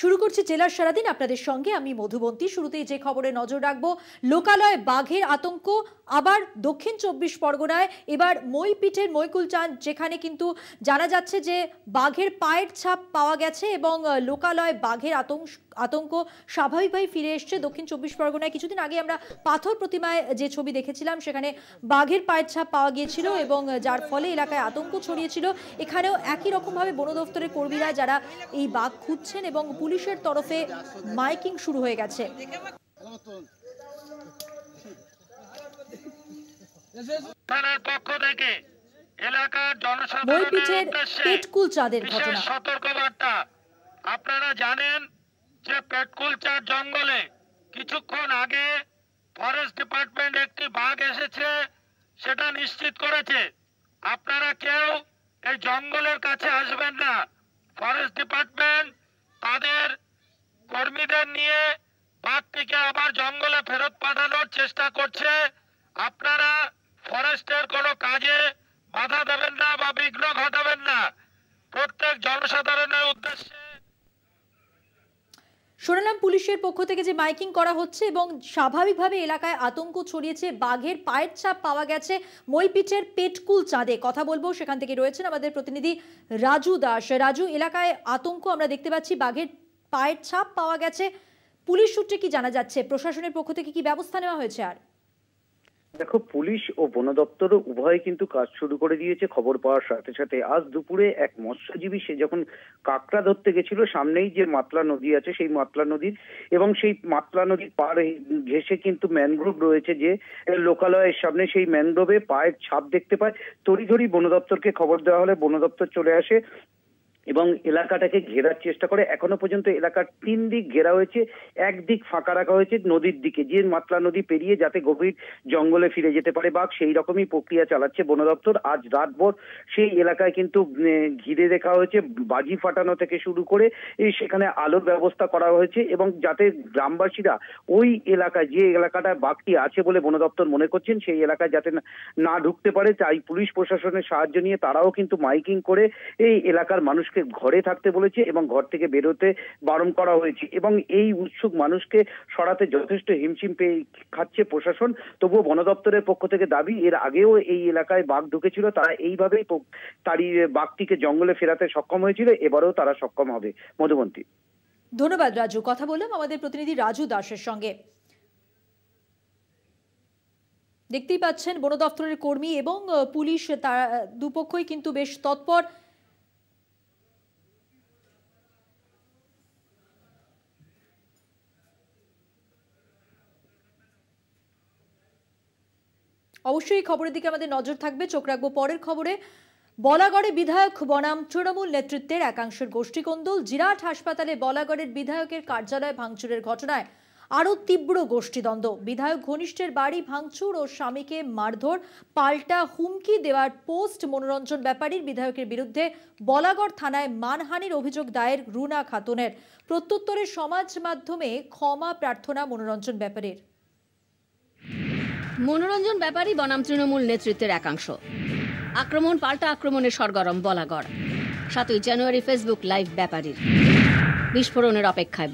শুরু করছি জেলার সারাদিন আপনাদের সঙ্গে আমি মধুবন্তী। শুরুতেই যে খবরে নজর রাখবো, লোকালয়ে বাঘের আতঙ্ক আবার দক্ষিণ ২৪ পরগনায়। এবার মইপিঠের মইকুলচাঁদ, যেখানে কিন্তু জানা যাচ্ছে যে বাঘের পায়ের ছাপ পাওয়া গেছে এবং লোকালয়ে বাঘের আতঙ্ক স্বাভাবিকভাবে ফিরে এসছে দক্ষিণ ২৪ পরগনায়। কিছুদিন আগে আমরা পাথর প্রতিমায় যে ছবি দেখেছিলাম, সেখানে বাঘের পায়ের ছাপ পাওয়া গিয়েছিল এবং যার ফলে এলাকায় আতঙ্ক ছড়িয়েছিল। এখানেও একই রকমভাবে বন দপ্তরের কর্মীরা যারা এই বাঘ খুঁজছেন এবং পুলিশের তরফে মাইকিং শুরু হয়ে গেছে। মইপিঠের পেটকুলচাঁদের ঘটনা। সতর্কবার্তা, আপনারা জানেন যে পেটকুলচাঁদ জঙ্গলে কিছুক্ষণ আগে ফরেস্ট ডিপার্টমেন্ট একটি বাঘ এসেছে, সেটা নিশ্চিত করেছে। আপনারা কেউ এই জঙ্গলের কাছে আসবেন না। ফরেস্ট ডিপার্টমেন্ট তাদের কর্মীদের নিয়ে বাঘটিকে আবার জঙ্গলে ফেরত পাঠানোর চেষ্টা করছে। আপনারা ফরেস্টের কোনো কাজে বাধা দেবেন না বা বিঘ্ন ঘটাবেন না। প্রত্যেক জনসাধারণের উদ্দেশ্যে শোনালাম পুলিশের পক্ষ থেকে যে মাইকিং করা হচ্ছে এবং স্বাভাবিকভাবে এলাকায় আতঙ্ক ছড়িয়েছে। বাঘের পায়ের ছাপ পাওয়া গেছে মইপিঠের পেটকুলচাঁদে। কথা বলবো, সেখান থেকে রয়েছেন আমাদের প্রতিনিধি রাজু দাস। রাজু, এলাকায় আতঙ্ক আমরা দেখতে পাচ্ছি, বাঘের পায়ের ছাপ পাওয়া গেছে। পুলিশ সূত্রে কি জানা যাচ্ছে? প্রশাসনের পক্ষ থেকে কি ব্যবস্থা নেওয়া হয়েছে? আর দেখো, পুলিশ ও বন দপ্তর উভয় কিন্তু কাজ শুরু করে দিয়েছে খবর পাওয়ার সাথে সাথে। আজ দুপুরে এক মৎস্যজীবী সে যখন কাঁকড়া ধরতে গেছিল, সামনেই যে মাতলা নদী আছে সেই মাতলা নদীর এবং সেই মাতলা নদীর পার ঘেঁষে কিন্তু ম্যানগ্রোভ রয়েছে, যে লোকালয়ের সামনে সেই ম্যানগ্রোভে পায়ের ছাপ দেখতে পায়। তড়িঘড়ি বন দপ্তরকে খবর দেওয়া হলে বন দপ্তর চলে আসে এবং এলাকাটাকে ঘেরার চেষ্টা করে। এখনো পর্যন্ত এলাকার ৩ দিক ঘেরা হয়েছে, একদিক ফাঁকা রাখা হয়েছে নদীর দিকে, যে মাতলা নদী পেরিয়ে যাতে গভীর জঙ্গলে ফিরে যেতে পারে বাঘ, সেই রকমই প্রক্রিয়া চালাচ্ছে বন দপ্তর। আজ রাতভর সেই এলাকায় কিন্তু ঘিরে রাখা হয়েছে, বাজি ফাটানো থেকে শুরু করে সেখানে আলোর ব্যবস্থা করা হয়েছে এবং যাতে গ্রামবাসীরা ওই এলাকায়, যে এলাকাটায় বাঘটি আছে বলে বন দপ্তর মনে করছেন, সেই এলাকায় যাতে না ঢুকতে পারে, তাই পুলিশ প্রশাসনের সাহায্য নিয়ে তারাও কিন্তু মাইকিং করে এই এলাকার মানুষকে ঘরে থাকতে বলেছে এবং ঘর থেকে বেরোতে বারণ করা হয়েছে। এবং এই উৎসুক মানুষকে সরাতে যথেষ্ট হিমশিম পেয়ে খাচ্ছে প্রশাসন। তবুও বন দপ্তরের পক্ষ থেকে দাবি, এর আগেও এই এলাকায় বাঘ ঢুকেছিল, তারা এইভাবেই তাড়িয়ে বাঘটিকে জঙ্গলে ফেরাতে সক্ষম হয়েছিল, এবারেও তারা সক্ষম হবে। মধুবন্তী। ধন্যবাদ রাজু। কথা বললাম আমাদের প্রতিনিধি রাজু দাসের সঙ্গে। দেখতেই পাচ্ছেন বন দপ্তরের কর্মী এবং পুলিশ, তারা দুপক্ষই কিন্তু বেশ তৎপর। অবশ্যই খবরের দিকে আমাদের নজর থাকবে, চোখ রাখবো পরের খবরে। বলাগড়ে বিধায়ক বনাম তৃণমূল নেতৃত্বের একাংশের গোষ্ঠীকোন্দল। জিরাট হাসপাতালে বলাগড়ের বিধায়কের কার্যালয় ভাঙচুরের ঘটনায় আরও তীব্র গোষ্ঠীদ্বন্দ্ব। বিধায়ক ঘনিষ্ঠের বাড়ি ভাঙচুর ও স্বামীকে মারধর, পাল্টা হুমকি দেওয়ার পোস্ট মনোরঞ্জন ব্যাপারীর। বিধায়কের বিরুদ্ধে বলাগড় থানায় মানহানির অভিযোগ দায়ের রুনা খাতুনের। প্রত্যুত্তরে সমাজ মাধ্যমে ক্ষমা প্রার্থনা মনোরঞ্জন ব্যাপারীর। মনোরঞ্জন ব্যাপারী বনাম তৃণমূল নেতৃত্বের একাংশ। আক্রমণ পাল্টা আক্রমণের সরগরম বলাগড়। ৭ই জানুয়ারি ফেসবুক লাইভ ব্যাপারীর। বিস্ফোরণের অপেক্ষায়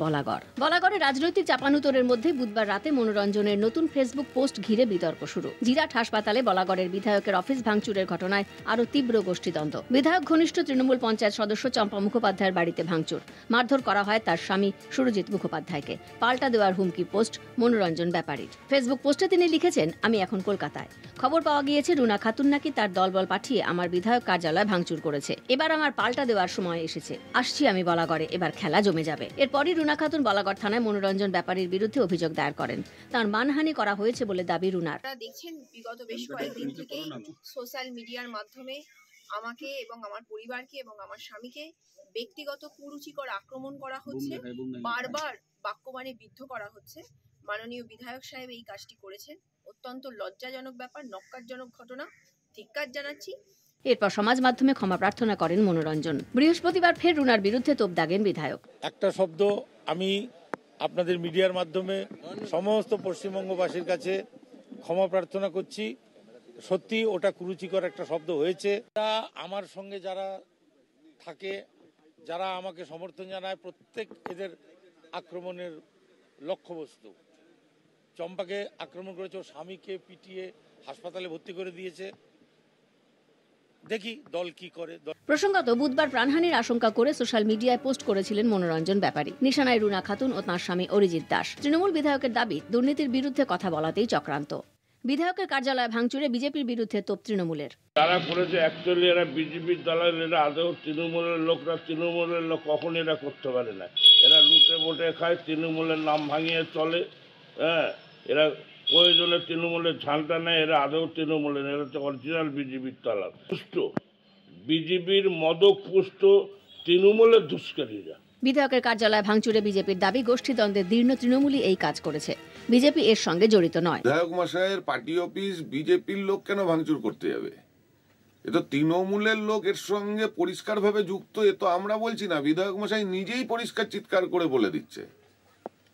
বলাগড়ে রাজনৈতিক চাপানুতরের মধ্যে বুধবার রাতে মনোরঞ্জনের নতুন ফেসবুক পোস্ট ঘিরে বিতর্ক শুরু। জিরাট হাসপাতালে বলাগড়ের বিধায়কের অফিস ভাঙচুরের ঘটনায় আরও তীব্র গোষ্ঠীদ্বন্দ্ব। বিধায়ক ঘনিষ্ঠ তৃণমূল পঞ্চায়েত সদস্য চম্পা মুখোপাধ্যায়ের বাড়িতে ভাঙচুর, মারধর করা হয় তার স্বামী সুরজিৎ মুখোপাধ্যায়কে। পাল্টা দেওয়ার হুমকি পোস্ট মনোরঞ্জন ব্যাপারীর। ফেসবুক পোস্টে তিনি লিখেছেন, আমি এখন কলকাতায়। খবর পাওয়া গিয়েছে রুনা খাতুন নাকি তার দলবল পাঠিয়ে আমার বিধায়ক কার্যালয় ভাঙচুর করেছে। এবার আমার পাল্টা দেওয়ার সময় এসেছে। আসছি আমি বলাগড়ে, এবার খেলা জমে যাবে। এরপরই রুনা খাতুন বলাগড় থানায় মনোরঞ্জন ব্যাপারীর বিরুদ্ধে অভিযোগ দায়ের করেন। তার মানহানি করা হয়েছে বলে দাবি রুনার। দেখছেন, বিগত বেশ কয়েকদিন থেকেই সোশ্যাল মিডিয়ার মাধ্যমে আমাকে এবং আমার পরিবারকে এবং আমার স্বামীকে ব্যক্তিগত কুরুচিকর আক্রমণ করা হচ্ছে, বারবার বাক্যবাণে বিদ্ধ করা হচ্ছে। মাননীয় বিধায়ক সাহেব এই কাজটি করেছেন, অত্যন্ত লজ্জাজনক ব্যাপার, নক্কারজনক ঘটনা। ধিক্কার জানাচ্ছি। এরপর সমাজ মাধ্যমে ক্ষমা প্রার্থনা করেন মনোরঞ্জন। বৃহস্পতিবার ফের রুনার বিরুদ্ধে তোপ দাগেন বিধায়ক। একটা শব্দ আমি আপনাদের মিডিয়ার মাধ্যমে সমস্ত পশ্চিমবঙ্গবাসীর কাছে ক্ষমা প্রার্থনা করছি। সত্যি ওটা কুরুচিকর একটা শব্দ হয়েছে। আমার সঙ্গে যারা থাকে যারা আমাকে সমর্থন জানায় প্রত্যেক এদের আক্রমণের লক্ষ্যবস্তু। চম্পাকে আক্রমণ করেছে, ওর স্বামীকে পিটিয়ে হাসপাতালে ভর্তি করে দিয়েছে। দেখি দল কি করে। প্রসঙ্গত বুধবার প্রাণহানির আশঙ্কা করে সোশ্যাল মিডিয়ায় পোস্ট করেছিলেন মনোরঞ্জন ব্যাপারী। নিশানায় রুনা খাতুন ও তাঁর স্বামী অরিজিৎ দাস। তৃণমূল বিধায়কের দাবি, দুর্নীতির বিরুদ্ধে কথা বলাতেই চক্রান্ত। বিধায়কের কার্যালয় ভাঙচুরে বিজেপির বিরুদ্ধে তোপ তৃণমূলের। তারা করেছে অ্যাকচুয়ালি এরা বিজেপির দলের, এরা আদৌ তৃণমূলের লোকরা, তৃণমূলের লোক কখন এরা করতে পারে না। এরা লুটে বুটে খায়, তৃণমূলের নাম ভাঙিয়ে চলে। হ্যাঁ, এরা প্রয়োজনে তৃণমূলের ঝান্ডা নেয়, এরা আদৌ তৃণমূলের, এরা হচ্ছে অরিজিনাল বিজেপির দলাল। পুষ্ট বিজেপির মদপুষ্ট তৃণমূলের দুষ্কারীরা। বিধায়কের কার্যালয় ভাঙচুরে বিজেপির দাবি, গোষ্ঠীদ্বন্দ্বের দীর্ণ তৃণমূলই এই কাজ করেছে, বিজেপি এর সঙ্গে জড়িত নয়। বিধায়ক মশাইয়ের পার্টি অফিস বিজেপির লোক কেন ভাঙচুর করতে যাবে? এ তো তৃণমূলের লোক এর সঙ্গে পরিষ্কারভাবে যুক্ত। এ তো আমরা বলছি না, বিধায়ক মশাই নিজেই পরিষ্কার চিৎকার করে বলে দিচ্ছে।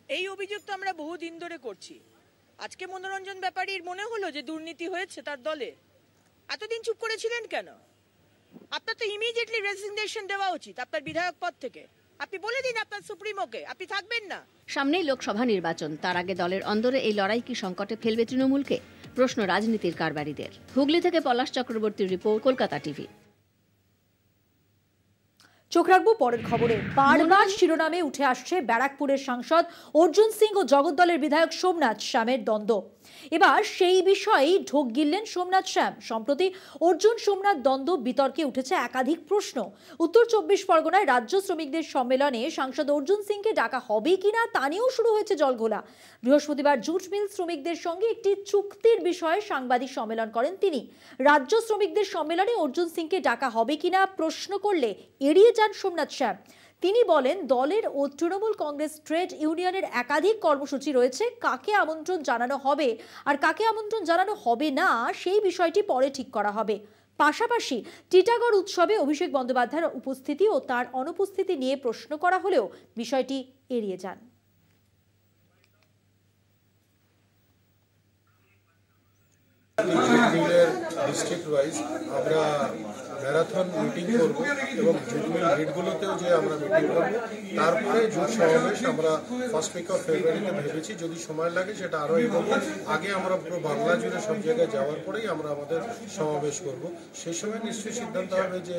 এই অভিযোগ তো আমরা বহুদিন ধরে করছি। আজকে মনোরঞ্জন ব্যাপারীর মনে হলো যে দুর্নীতি হয়েছে তার দলে। এতদিন চুপ করেছিলেন কেন? আপনার তো ইমিডিয়েটলি রেজিগনেশন দেওয়া উচিত আপনার বিধায়ক পদ থেকে। আপনি বলে দিন আপনার সুপ্রিমোকে আপনি থাকবেন না। সামনেই লোকসভা নির্বাচন, তার আগে দলের অন্দরে এই লড়াই কি সংকটে ফেলবে তৃণমূলকে? প্রশ্ন রাজনীতির কারবারিদের। হুগলি থেকে পলাশ চক্রবর্তীর রিপোর্ট, কলকাতা টিভি। চোখ রাখবো পরের খবরে। বারবার শিরোনামে উঠে আসছে ব্যারাকপুরের সাংসদ অর্জুন সিং ও জগদ্দলের বিধায়ক সোমনাথ শ্যামের দ্বন্দ্ব। এবার সেই বিষয়েই ঢোক গিললেন সোমনাথ শ্যাম। সম্প্রতি অর্জুন সোমনাথ দ্বন্দ্ব বিতর্কে উঠেছে একাধিক প্রশ্ন। উত্তর 24 পরগনায় রাজ্য শ্রমিকদের সম্মেলনে সাংসদ অর্জুন সিংকে ডাকা হবে কিনা তা নিয়েও শুরু হয়েছে জলঘোলা। বৃহস্পতিবার জুট মিল শ্রমিকদের সঙ্গে একটি চুক্তির বিষয়ে সাংবাদিক সম্মেলন করেন তিনি। রাজ্য শ্রমিকদের সম্মেলনে অর্জুন সিংকে ডাকা হবে কিনা প্রশ্ন করলে এড়িয়ে যান সোমনাথ শ্যাম। তিনি বলেন, দলের ও তৃণমূল কংগ্রেস ট্রেড ইউনিয়নের একাধিক কর্মসূচি রয়েছে, কাকে আমন্ত্রণ জানানো হবে আর কাকে আমন্ত্রণ জানানো হবে না সেই বিষয়টি পরে ঠিক করা হবে। পাশাপাশি টিটাগড় উৎসবে অভিষেক বন্দ্যোপাধ্যায়ের উপস্থিতি ও তার অনুপস্থিতি নিয়ে প্রশ্ন করা হলেও বিষয়টি এড়িয়ে যান। ডিস্ট্রিক্ট ওয়াইজ আমরা ম্যারাথন মিটিং করব এবং জুট মিল হেডগুলোতেও যে আমরা মিটিং করব। তারপরে জুট সমাবেশ আমরা ফার্স্ট উইক অফ ফেব্রুয়ারিতে ভেবেছি, যদি সময় লাগে সেটা আরও এগোবে। আগে আমরা পুরো বাংলা জুড়ে সব জায়গায় যাওয়ার পরেই আমরা আমাদের সমাবেশ করব। সেই সময় নিশ্চয়ই সিদ্ধান্ত হবে যে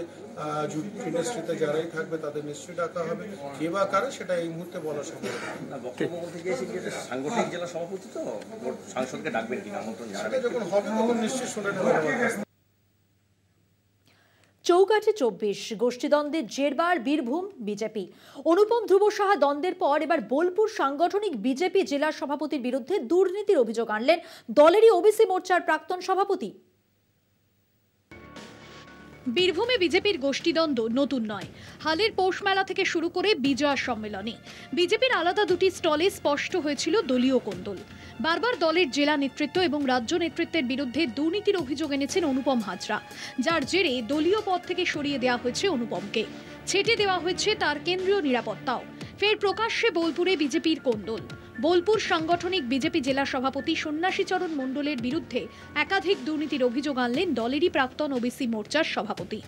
জুট ইন্ডাস্ট্রিতে যারাই থাকবে তাদের নিশ্চয়ই ডাকা হবে। কে বা কারা সেটা এই মুহূর্তে বলা সম্ভব না। বক্তব্য বলতে গিয়েছি যে সাংগঠনিক জেলা সভাপতি তো সাংসদকে ডাকবেন কিনা, আমন্ত্রণ জানাবেন যখন হবে তখন নিশ্চয়ই শুনে নেবেন আমার কাছ থেকে। চৌকাঠে 24 গোষ্ঠীদ্বন্দ্বের জেরবার বীরভূম বিজেপি। অনুপম ধ্রুব সাহা দ্বন্দ্বের পর এবার বোলপুর সাংগঠনিক বিজেপি জেলা সভাপতির বিরুদ্ধে দুর্নীতির অভিযোগ আনলেন দলেরই ওবিসি মোর্চার প্রাক্তন সভাপতি। বীরভূমে বিজেপির গোষ্ঠীদ্বন্দ্ব নতুন নয়। হালের পৌষ মেলা থেকে শুরু করে বিজয়া সম্মেলনে বিজেপির আলাদা দুটি স্টলে স্পষ্ট হয়েছিল দলীয় কোন্দল। বারবার দলের জেলা নেতৃত্ব এবং রাজ্য নেতৃত্বের বিরুদ্ধে দুর্নীতির অভিযোগ এনেছেন অনুপম হাজরা, যার জেরে দলীয় পদ থেকে সরিয়ে দেওয়া হয়েছে অনুপমকে। ছেটে দেওয়া হয়েছে তার কেন্দ্রীয় নিরাপত্তাও। ফের প্রকাশ্যে বোলপুরে বিজেপির কোন্দল। বোলপুর সাংগঠনিক বিজেপি জেলা সভাপতি সন্ন্যাসীচরণ মণ্ডলের বিরুদ্ধে একাধিক দুর্নীতির অভিযোগ আনলেন দলেরই প্রাক্তন ওবিসি মোর্চার সভাপতি।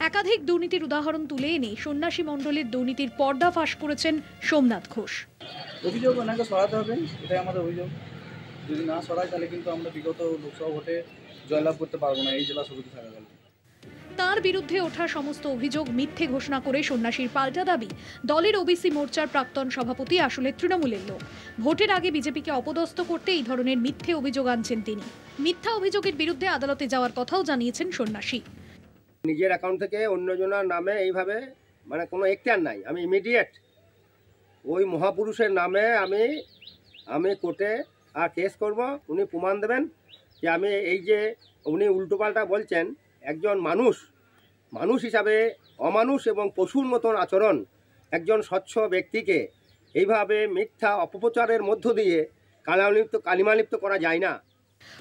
একাধিক দুর্নীতির উদাহরণ তুলে এনে সন্ন্যাসী মণ্ডলের দুর্নীতির পর্দা ফাঁস করেছেন সোমনাথ ঘোষ। অভিযোগ ওনাকে সরাতে হবে, এটাই আমাদের অভিযোগ। যদি না সরায় তাহলে কিন্তু আমরা বিগত লোকসভা ভোটে জয়লাভ করতে পারবো না এই জেলা সভাপতি থাকা গেল। তার বিরুদ্ধে ওঠা সমস্ত অভিযোগ মিথ্যে ঘোষণা করে সন্ন্যাসীর পাল্টা দাবি, দলের ওবিসি মোর্চার প্রাক্তন সভাপতি আসলে তৃণমূলের লোক। ভোটের আগে বিজেপিকে অপদস্থ করতে এই ধরনের মিথ্যে অভিযোগ আনছেন তিনি। মিথ্যা অভিযোগের বিরুদ্ধে আদালতে যাওয়ার কথাও জানিয়েছেন সন্ন্যাসী। নিজের অ্যাকাউন্ট থেকে অন্যজনের নামে এইভাবে কোনো এখতিয়ার নাই। আমি ইমিডিয়েট ওই মহাপুরুষের নামে আমি কোর্টে আর কেস করব। উনি প্রমাণ দেবেন যে আমি এই যে উনি উল্টোপাল্টা বলছেন, একজন মানুষ হিসাবে অমানুষ এবং পশুর মতন আচরণ একজন স্বচ্ছ ব্যক্তিকে এইভাবে মিথ্যা অপপ্রচারের মধ্য দিয়ে কালিমালিপ্ত করা যায় না।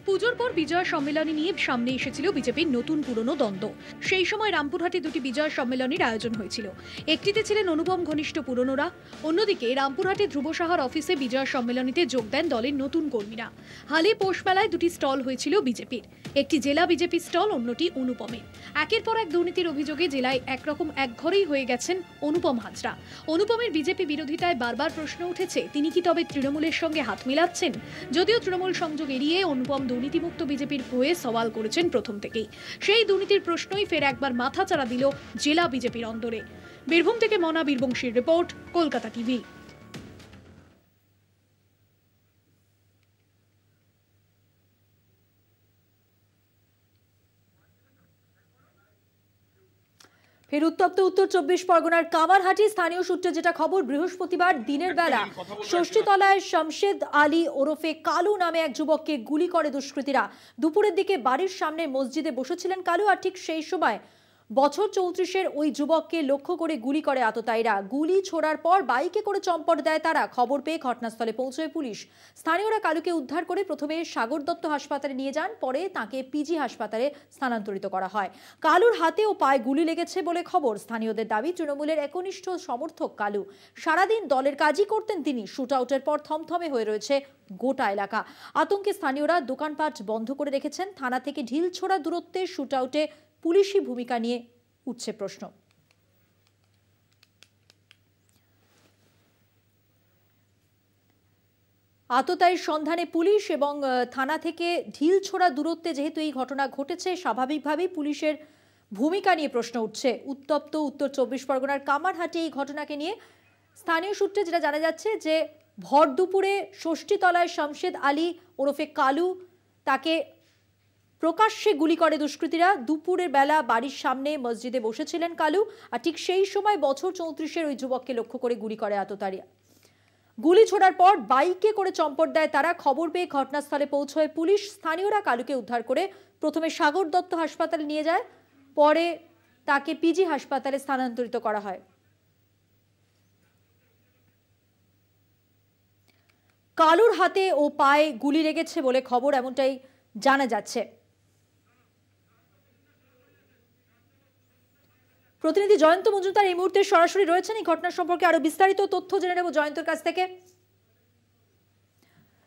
পুজোর পর বিজয় সম্মেলনী নিয়ে সামনে এসেছিল বিজেপির নতুন পুরনো দ্বন্দ্ব। সেই সময় রামপুরহাটে দুটি বিজয় সম্মেলনীর আয়োজন হয়েছিল। একটিতে ছিলেন অনুপম ঘনিষ্ঠ পুরনোরা, অন্যদিকে রামপুরহাটে ধ্রুব সাহার অফিসে বিজয় সম্মেলনীতে যোগ দেন দলের নতুন কর্মীরা। হালে পৌষ মেলায় দুটি স্টল হয়েছিল বিজেপির, একটি জেলা বিজেপি স্টল, অন্যটি অনুপমের। একের পর এক দুর্নীতির অভিযোগে জেলায় একরকম একঘরেই হয়ে গেছেন অনুপম হাজরা। অনুপমের বিজেপি বিরোধিতায় বারবার প্রশ্ন উঠেছে, তিনি কি তবে তৃণমূলের সঙ্গে হাত মিলাচ্ছেন? যদিও তৃণমূল সংযোগ এড়িয়ে অনুপম দুর্নীতিমুক্ত বিজেপির হয়ে সওয়াল করেছেন প্রথম থেকেই। সেই দুর্নীতির প্রশ্নই ফের একবার মাথাচাড়া দিল জেলা বিজেপির অন্দরে। বীরভূম থেকে মনা বীরবংশীর রিপোর্ট, কলকাতা টিভি। ফের উত্তপ্ত উত্তর 24 পরগনার কামারহাটি। স্থানীয় সূত্রে যেটা খবর, বৃহস্পতিবার দিনের বেলা ষষ্ঠীতলায় শামশেদ আলী ওরফে কালু নামে এক যুবককে গুলি করে দুষ্কৃতীরা। দুপুরের দিকে বাড়ির সামনে মসজিদে বসেছিলেন কালু, আর ঠিক সেই সময় বছর 34-এর ওই যুবককে লক্ষ্য করে গুলি করে আততায়ীরা। গুলি ছোড়ার পর বাইকে করে চম্পট দেয় তারা। খবর পেয়ে ঘটনাস্থলে পৌঁছয় পুলিশ। স্থানীয়রা কালুকে উদ্ধার করে প্রথমে সাগর দত্ত হাসপাতালে নিয়ে যান, পরে তাকে পিজি হাসপাতালে স্থানান্তরিত করা হয়। কালুর হাতে ও পায়ে গুলি লেগেছে বলে খবর। স্থানীয়দের দাবি, তৃণমূলের একনিষ্ঠ সমর্থক কালু। সারাদিন দলের কাজই করতেন তিনি। শুট আউটের পর থমথমে হয়ে রয়েছে গোটা এলাকা। আতঙ্কে স্থানীয়রা দোকানপাট বন্ধ করে রেখেছেন। থানা থেকে ঢিল ছোড়া দূরত্বে শুট আউটে পুলিশি ভূমিকা নিয়ে উঠছে প্রশ্ন। আততায়ীর সন্ধানে পুলিশ এবং থানা থেকে ঢিল ছোড়া দূরত্বে যেহেতু এই ঘটনা ঘটেছে, স্বাভাবিকভাবেই পুলিশের ভূমিকা নিয়ে প্রশ্ন উঠছে। উত্তপ্ত উত্তর 24 পরগনার কামারহাটি এই ঘটনাকে নিয়ে স্থানীয় সূত্রে যেটা জানা যাচ্ছে যে ভর দুপুরে ষষ্ঠীতলায় শামশেদ আলী ওরফে কালু, তাকে প্রকাশ্যে গুলি করে দুষ্কৃতীরা। দুপুরের বেলা বাড়ির সামনে মসজিদে বসেছিলেন কালু, আর ঠিক সেই সময় বছর 34-এর ওই যুবককে লক্ষ্য করে গুলি করে আততায়ীরা। গুলি ছোড়ার পর বাইকে করে চম্পট দেয় তারা। খবর পেয়ে ঘটনাস্থলে পৌঁছয় পুলিশ। স্থানীয়রা কালুকে উদ্ধার করে প্রথমে সাগর দত্ত হাসপাতালে নিয়ে যায়, পরে তাকে পিজি হাসপাতালে স্থানান্তরিত করা হয়। কালুর হাতে ও পায়ে গুলি লেগেছে বলে খবর, এমনটাই জানা যাচ্ছে। প্রতিনিধি জয়ন্ত মজুমদার এই মুহূর্তে সরাসরি রয়েছেন। এই ঘটনা সম্পর্কে আরো বিস্তারিত তথ্য জেনে নেব জয়ন্তর কাছ থেকে।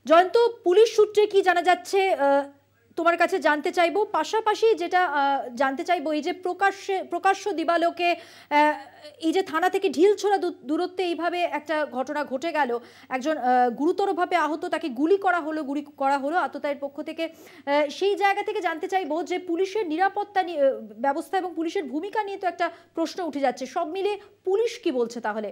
জয়ন্ত, পুলিশ সূত্রে কি জানা যাচ্ছে তোমার কাছে জানতে চাইবো। পাশাপাশি যেটা জানতে চাইবো, এই যে প্রকাশ্য দিবালোকে এই যে থানা থেকে ঢিল ছোড়া দূরত্বে এইভাবে একটা ঘটনা ঘটে গেল, একজন গুরুতরভাবে আহত, তাকে গুলি করা হলো আততায়ীর পক্ষ থেকে। সেই জায়গা থেকে জানতে চাইবো যে পুলিশের নিরাপত্তা ব্যবস্থা এবং পুলিশের ভূমিকা নিয়ে তো একটা প্রশ্ন উঠে যাচ্ছে। সব মিলে পুলিশ কি বলছে তাহলে?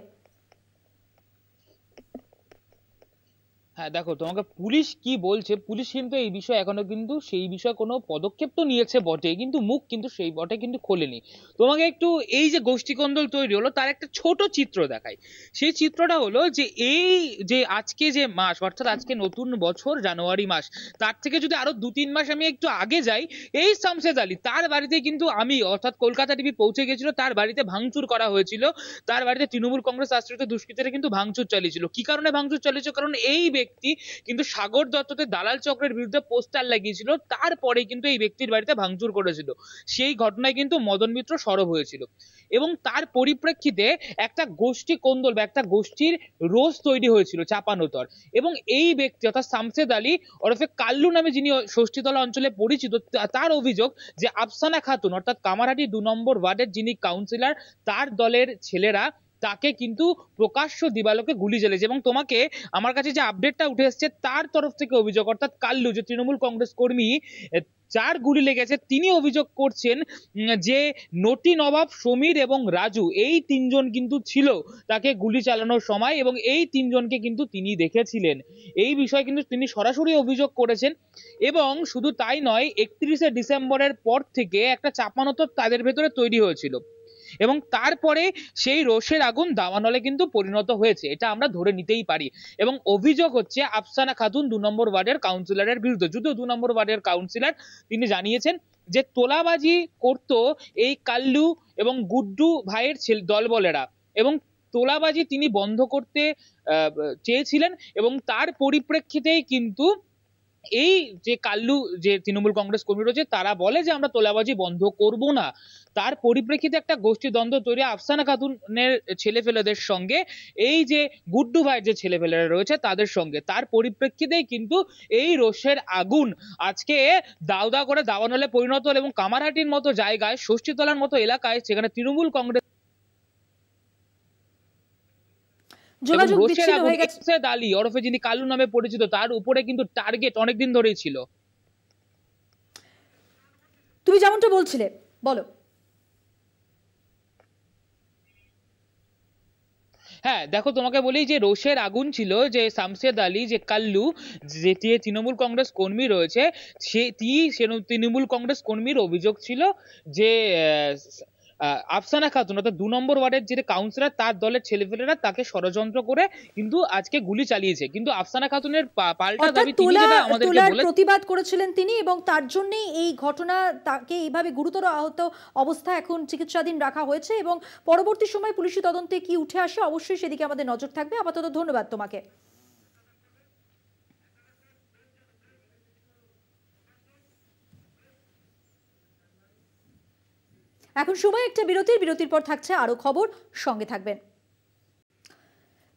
হ্যাঁ দেখো, তোমাকে পুলিশ কি বলছে, পুলিশ কিন্তু এই বিষয়ে এখনো কিন্তু সেই বিষয়ে কোনো পদক্ষেপ তো নিয়েছে বটে, কিন্তু মুখ কিন্তু সেই বটে কিন্তু খোলেনি। তোমাকে একটু এই যে গোষ্ঠীকন্দল তৈরি হলো তার একটা ছোট চিত্র দেখায়। সেই চিত্রটা হলো যে এই যে আজকে যে মাস, অর্থাৎ আজকে নতুন বছর জানুয়ারি মাস, তার থেকে যদি আরো 2-3 মাস আমি একটু আগে যাই, এই শামশেদ আলী তার বাড়িতে কিন্তু আমি অর্থাৎ কলকাতা টিভি পৌঁছে গেছিল, তার বাড়িতে ভাঙচুর করা হয়েছিল। তার বাড়িতে তৃণমূল কংগ্রেস আশ্রিত দুষ্কৃতীরা কিন্তু ভাঙচুর চালিয়েছিল। কি কারণে ভাঙচুর চালিয়েছিল? কারণ এই ব্যক্তি কিন্তু সাগর দত্ততে দালাল চক্রের বিরুদ্ধে পোস্টার লাগিয়েছিল, তারপরে কিন্তু এই ব্যক্তির বাড়িতে ভাঙচুর করেছিল। সেই ঘটনায় কিন্তু মদন মিত্র সরব হয়েছিল এবং তার পরিপ্রেক্ষিতে একটা গোষ্ঠী কোন্দল বা একটা গোষ্ঠীর রোষ তৈরি হয়েছিল চাপানোতর। এবং এই ব্যক্তি অর্থাৎ শামশেদ আলী ওরফে কাল্লু নামে যিনি ষষ্ঠীতলা অঞ্চলে পরিচিত, তার অভিযোগ যে আফসানা খাতুন অর্থাৎ কামারহাটি 2 নম্বর ওয়ার্ডের যিনি কাউন্সিলর, তার দলের ছেলেরা তাকে কিন্তু প্রকাশ্য দিবালোকে গুলি জ্বালিয়েছে। এবং তোমাকে আমার কাছে যে আপডেটটা উঠে এসেছে তার তরফ থেকে অভিযোগ, অর্থাৎ কাল্লু যে তৃণমূল কংগ্রেস কর্মী যার গুলি লেগেছে, তিনি অভিযোগ করছেন যে নটি নবাব, সমীর এবং রাজু এই 3 জন কিন্তু ছিল তাকে গুলি চালানোর সময় এবং এই 3 জনকে কিন্তু তিনি দেখেছিলেন। এই বিষয়ে কিন্তু তিনি সরাসরি অভিযোগ করেছেন। এবং শুধু তাই নয়, 31শে ডিসেম্বরের পর থেকে একটা চাপানোতর তাদের ভেতরে তৈরি হয়েছিল এবং তারপরে সেই রোষের আগুন দাবানলে কিন্তু পরিণত হয়েছে, এটা আমরা ধরে নিতেই পারি। এবং অভিযোগ হচ্ছে আফসানা খাতুন 2 নম্বর ওয়ার্ডের কাউন্সিলরের বিরুদ্ধে। যদিও 2 নম্বর ওয়ার্ডের কাউন্সিলর তিনি জানিয়েছেন যে তোলাবাজি করত এই কাল্লু এবং গুড্ডু ভাইয়ের দলবলেরা এবং তোলাবাজি তিনি বন্ধ করতে চেয়েছিলেন এবং তার পরিপ্রেক্ষিতেই কিন্তু এই যে কাল্লু যে তৃণমূল কংগ্রেস কর্মী রয়েছে তারা বলে যে আমরা তোলাবাজি বন্ধ করব না, তার পরিপ্রেক্ষিতে একটা গোষ্ঠী দ্বন্দ্ব তৈরি আফসানা খাতুনের ছেলেফেলেদের সঙ্গে এই যে গুড্ডু ভাইয়ের যে ছেলেফেলেরা রয়েছে তাদের সঙ্গে, তার পরিপ্রেক্ষিতেই কিন্তু এই রোষের আগুন আজকে দাও দাও করে দাবানলে পরিণত হল এবং কামারহাটির মতো জায়গায়, ষষ্ঠীতলার মতো এলাকায় সেখানে তৃণমূল কংগ্রেস যোগাযোগ বিচ্ছিন্ন হয়ে গেছে। আলী ওরফে যিনি কাল্লু নামে পরিচিত, তার উপরে কিন্তু টার্গেট অনেকদিন ধরেই ছিল। তুমি যেমনটা বলছিলে বলো। হ্যাঁ দেখো, তোমাকে বলি যে রোষের আগুন ছিল যে শামশেদ আলী যে কাল্লু, যে তৃণমূল কংগ্রেস কর্মী রয়েছে, সে তৃণমূল কংগ্রেস কর্মীর অভিযোগ ছিল যে আফসানা খাতুন অর্থাৎ 2 নম্বর ওয়ার্ডের যে কাউন্সিলর তার দলের ছেলেপেলেরা তাকে ষড়যন্ত্র করে কিন্তু আজকে গুলি চালিয়েছে। কিন্তু আফসানা খাতুনের পাল্টা দাবি তিনি যেটা আমাদেরকে বলেছেন, প্রতিবাদ করেছিলেন তিনি এবং তার জন্যই এই ঘটনা, তাকে এইভাবে গুরুতর আহত অবস্থা এখন চিকিৎসাধীন রাখা হয়েছে এবং পরবর্তী সময় পুলিশি তদন্তে কি উঠে আসে অবশ্যই সেদিকে আমাদের নজর থাকবে। আপাতত ধন্যবাদ তোমাকে। এখন সময় একটা বিরতির পর থাকছে আরো খবর, সঙ্গে থাকবেন।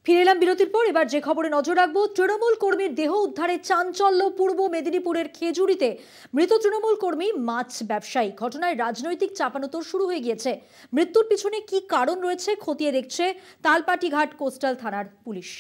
ফিরে এলাম বিরতির পর। এবার যে খবরে নজর রাখবো, তৃণমূল কর্মীর দেহ উদ্ধারে চাঞ্চল্য পূর্ব মেদিনীপুরের খেজুরিতে। মৃত তৃণমূল কর্মী মাছ ব্যবসায়ী। ঘটনায় রাজনৈতিক চাপানোতর শুরু হয়ে গিয়েছে। মৃত্যুর পিছনে কি কারণ রয়েছে খতিয়ে দেখছে তালপাটিঘাট কোস্টাল থানার পুলিশ।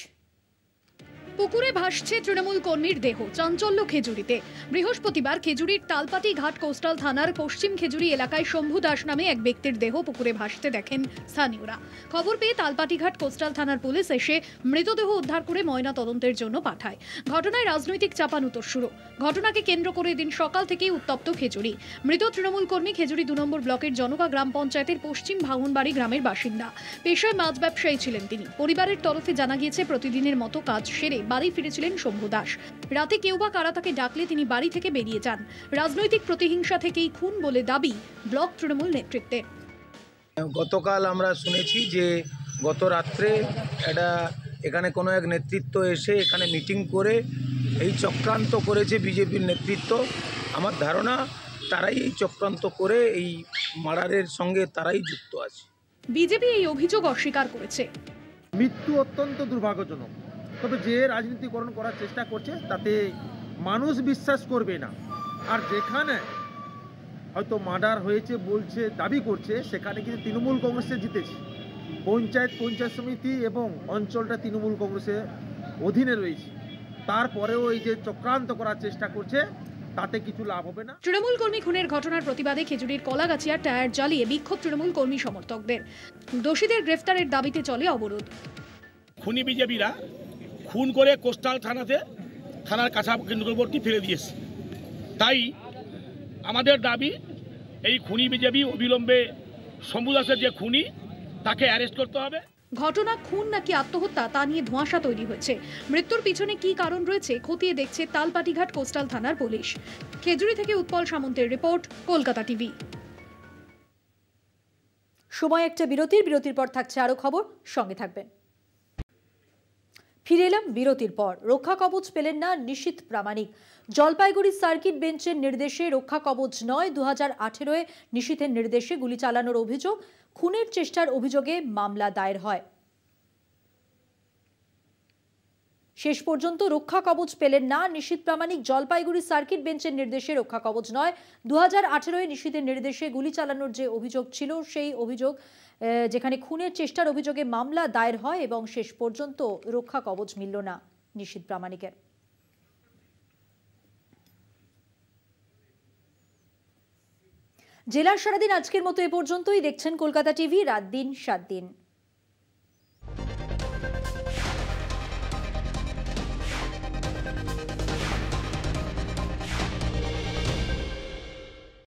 পুকুরে ভাসছে তৃণমূল কর্মীর দেহ, চাঞ্চল্য খেজুরিতে। বৃহস্পতিবার খেজুরির তালপাটি ঘাট কোস্টাল থানার পশ্চিম খেজুরি এলাকায় শম্ভু দাস নামে এক ব্যক্তির দেহ পুকুরে ভাসতে দেখেন স্থানীয়রা। খবর পেয়ে তালপাটি ঘাট কোস্টাল থানার পুলিশ এসে মৃতদেহ উদ্ধার করে ময়না তদন্তের জন্য পাঠায়। ঘটনায় রাজনৈতিক চাপানুতোর শুরু। ঘটনাকে কেন্দ্র করে দিন সকাল থেকেই উত্তপ্ত খেজুরি। মৃত তৃণমূল কর্মী খেজুরি 2 নম্বর ব্লকের জনকা গ্রাম পঞ্চায়েতের পশ্চিম ভাঙনবাড়ি গ্রামের বাসিন্দা। পেশায় মাছ ব্যবসায়ী ছিলেন তিনি। পরিবারের তরফে জানা গিয়েছে প্রতিদিনের মতো কাজ সেরে বাড়ি ফিরেছিলেন শম্ভু দাস। রাতে কেউ বা কারা তাকে ডাকলে তিনি বাড়ি থেকে বেরিয়ে যান। রাজনৈতিক প্রতিহিংসা থেকেই খুন বলে দাবি ব্লক তৃণমূল নেতৃত্বের। গতকাল আমরা শুনেছি যে গত রাত্রে এখানে কোনো এক নেতৃত্ব এসে এখানে মিটিং করে এই চক্রান্ত করেছে বিজেপির নেতৃত্ব। আমার ধারণা তারাই এই চক্রান্ত করে এই মার্ডারের সঙ্গে তারাই যুক্ত আছে। বিজেপি এই অভিযোগ অস্বীকার করেছে। মৃত্যু অত্যন্ত দুর্ভাগ্যজনক, তবে যে রাজনীতিকরণ করার চেষ্টা করছে তাতে মানুষ বিশ্বাস করবে না। আর যেখানে হয়তো মার্ডার হয়েছে বলছে, দাবি করছে, সেখানে কিন্তু তৃণমূল কংগ্রেসে জিতেছে। পঞ্চায়েত সমিতি এবং অঞ্চলটা তৃণমূল কংগ্রেসের অধীনে রয়েছে। তারপরেও এই যে চক্রান্ত করার চেষ্টা করছে তাতে কিছু লাভ হবে না। তৃণমূল কর্মী খুনের ঘটনার প্রতিবাদে খেজুরির কলাগাছিয়ার টায়ার জ্বালিয়ে বিক্ষোভ তৃণমূল কর্মী সমর্থকদের। দোষীদের গ্রেফতারের দাবিতে চলে অবরোধ। খুনি বিজেপিরা খুন করে কোস্টাল থানার কাছা কেন্দ্রবর্তী ফেলে দিয়েছে। তাই আমাদের দাবি, এই খুনি বিজেপি অবিলম্বে শম্ভু দাসের যে খুনি তাকে অ্যারেস্ট করতে হবে। ঘটনা খুন নাকি আত্মহত্যা তা নিয়ে ধোঁয়াশা তৈরি হয়েছে। মৃত্যুর পিছনে কি কারণ রয়েছে খতিয়ে দেখছে তালপাটিঘাট কোস্টাল থানার পুলিশ। খেজুরি থেকে উৎপল সামন্তের রিপোর্ট, কলকাতা টিভি। সময় একটা বিরতির পর থাকছে আরো খবর, সঙ্গে থাকবেন। ফিরে এলাম বিরতির পর। রক্ষা কবচ পেলেন না নিশীথ প্রামাণিক। জলপাইগুড়ি সার্কিট বেঞ্চের নির্দেশে রক্ষা কবচ নয়, 2018-এ নিশীথের নির্দেশে গুলি চালানোর অভিযোগ, খুনের চেষ্টার অভিযোগে মামলা দায়ের হয়। শেষ পর্যন্ত রক্ষা কবচ পেলেন না নিশীথ প্রামাণিক। জলপাইগুড়ি সার্কিট বেঞ্চের নির্দেশে রক্ষা কবচ নয়, 2018-এ নিশীথের নির্দেশে গুলি চালানোর যে অভিযোগ ছিল সেই অভিযোগ, যেখানে খুনের চেষ্টার অভিযোগে মামলা দায়ের হয় এবং শেষ পর্যন্ত রক্ষা কবচ মিলল না নিশীথ প্রামাণিকের। জেলার সারাদিন আজকের মতো এ পর্যন্তই। দেখছেন কলকাতা টিভি, রাত দিন 7 দিন।